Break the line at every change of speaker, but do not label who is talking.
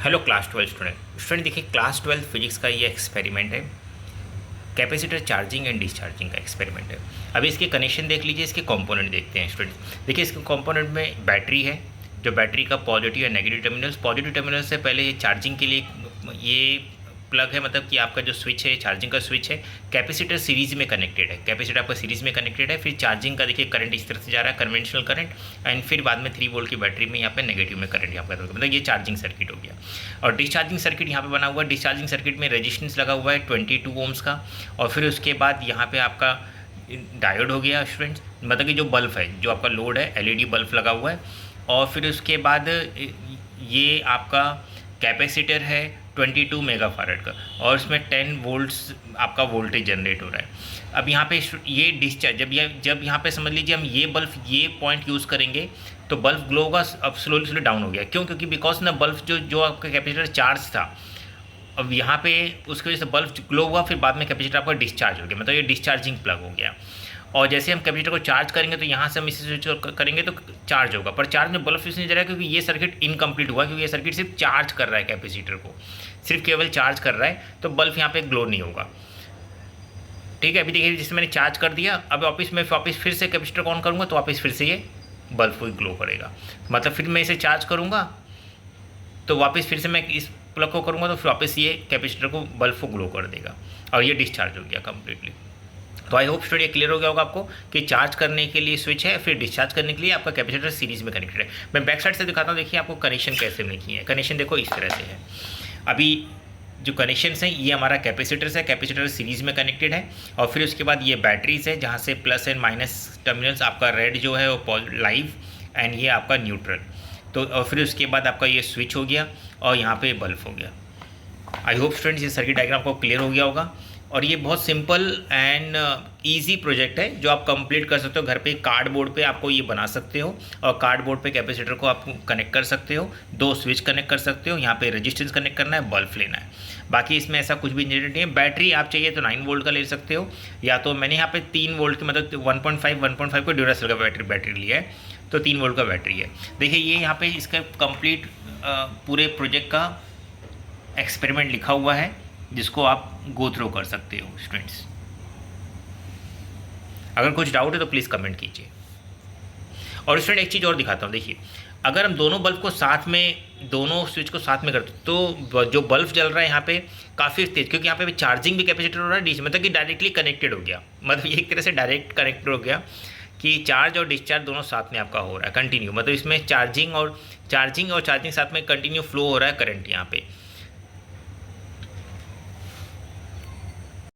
Hello class 12 student देखिए class 12 physics का ये एक्सपेरिमेंट है। कैपेसिटर चार्जिंग एंड डिस्चार्जिंग का एक्सपेरिमेंट है। अभी इसके कनेक्शन देख लीजिए, इसके कंपोनेंट देखते हैं स्टूडेंट्स। देखिए इसके कंपोनेंट में बैटरी है, जो बैटरी का पॉजिटिव या नेगेटिव टर्मिनल्स, पॉजिटिव टर्मिनल से पहले ये चार्जिंग के लिए ये प्लग है, मतलब कि आपका जो स्विच है चार्जिंग का स्विच है। कैपेसिटर सीरीज़ में कनेक्टेड है, कैपेसिटर आपका सीरीज़ में कनेक्टेड है। फिर चार्जिंग का देखिए करंट इस तरह से जा रहा है, कन्वेंशनल करंट, एंड फिर बाद में 3 वोल्ट की बैटरी में यहाँ पे नेगेटिव में करंट यहाँ पर, मतलब ये चार्जिंग सर्किट हो गया। और डिस्चार्जिंग सर्किट यहाँ पे बना हुआ है। डिस्चार्जिंग सर्किट में रेजिस्टेंस लगा हुआ है 22 ओम्स का। और फिर उसके बाद यहाँ पे आपका डायोड हो गया स्टूडेंट्स, मतलब कि जो बल्ब है, जो आपका लोड है एलईडी बल्ब लगा हुआ है। और फिर उसके बाद ये आपका कैपेसिटर है 22 मेगाफारेड का, और इसमें 10 वोल्ट्स आपका वोल्टेज जनरेट हो रहा है। अब यहाँ पे ये डिस्चार्ज जब यहाँ पे समझ लीजिए हम ये बल्ब ये पॉइंट यूज़ करेंगे तो बल्ब ग्लो होगा। अब स्लोली डाउन हो गया, क्यों? क्योंकि बिकॉज ना बल्ब जो आपका कैपेसिटर चार्ज था, अब यहाँ पे उसकी वजह से बल्ब ग्लो हुआ, फिर बाद में कैपेसिटर आपका डिस्चार्ज हो गया, मतलब ये डिस्चार्जिंग प्लग हो गया। और जैसे हम कैपेसिटर को चार्ज करेंगे तो यहाँ से हम इसे स्विच करेंगे तो चार्ज होगा, पर चार्ज में बल्ब स्विच नहीं जा रहा है, क्योंकि ये सर्किट इनकम्प्लीट हुआ, क्योंकि ये सर्किट सिर्फ चार्ज कर रहा है, कैपेसिटर को सिर्फ केवल चार्ज कर रहा है, तो बल्ब यहाँ पे ग्लो नहीं होगा। ठीक है, अभी देखिए जैसे मैंने चार्ज कर दिया, अब वापस फिर से कैपेसिटर को ऑन करूँगा तो वापस फिर से ये बल्ब को ग्लो करेगा। मतलब फिर मैं इसे चार्ज करूँगा तो वापस फिर से मैं इस प्लग को करूँगा तो फिर वापस ये कैपेसिटर को बल्ब को ग्लो कर देगा, और ये डिस्चार्ज हो गया कम्प्लीटली। तो आई होप स्टूडेंट ये क्लियर हो गया होगा आपको कि चार्ज करने के लिए स्विच है, फिर डिस्चार्ज करने के लिए आपका कैपेसिटर सीरीज़ में कनेक्टेड है। मैं बैक साइड से दिखाता हूँ, देखिए आपको कनेक्शन कैसे नहीं किए हैं। कनेक्शन देखो इस तरह से है। अभी जो कनेक्शंस हैं ये हमारा कैपेसिटर्स है, कैपेसिटर सीरीज़ में कनेक्टेड है। और फिर उसके बाद ये बैटरीज है, जहाँ से प्लस एंड माइनस टर्मिनल्स, आपका रेड जो है वो लाइव एंड ये आपका न्यूट्रल। तो और फिर उसके बाद आपका ये स्विच हो गया और यहाँ पे बल्ब हो गया। आई होप स्टूडेंट्स ये सर्किट डायग्राम आपको क्लियर हो गया होगा। और ये बहुत सिंपल एंड इजी प्रोजेक्ट है जो आप कंप्लीट कर सकते हो घर पे। कार्डबोर्ड पे आपको ये बना सकते हो, और कार्डबोर्ड पे कैपेसिटर को आप कनेक्ट कर सकते हो, 2 स्विच कनेक्ट कर सकते हो, यहाँ पे रेजिस्टेंस कनेक्ट करना है, बल्ब लेना है। बाकी इसमें ऐसा कुछ भी नहीं है। बैटरी आप चाहिए तो 9 वोल्ट का ले सकते हो, या तो मैंने यहाँ पे 3 वोल्ट की, मतलब 1.5 का ड्यूरासेल का बैटरी लिया है, तो 3 वोल्ट का बैटरी है। देखिए ये यहाँ पे इसका कंप्लीट पूरे प्रोजेक्ट का एक्सपेरिमेंट लिखा हुआ है, जिसको आप गो थ्रू कर सकते हो स्टूडेंट्स। अगर कुछ डाउट है तो प्लीज़ कमेंट कीजिए। और स्टूडेंट एक चीज़ और दिखाता हूँ, देखिए अगर हम दोनों बल्ब को साथ में, दोनों स्विच को साथ में करते तो जो बल्ब जल रहा है यहाँ पे काफ़ी तेज, क्योंकि यहाँ पे चार्जिंग भी कैपेसिटर हो रहा है, मतलब कि डायरेक्टली कनेक्टेड हो गया, मतलब ये एक तरह से डायरेक्ट कनेक्टेड हो गया कि चार्ज और डिस्चार्ज दोनों साथ में आपका हो रहा है कंटिन्यू, मतलब इसमें चार्जिंग और चार्जिंग साथ में कंटिन्यू फ्लो हो रहा है करंट यहाँ पे।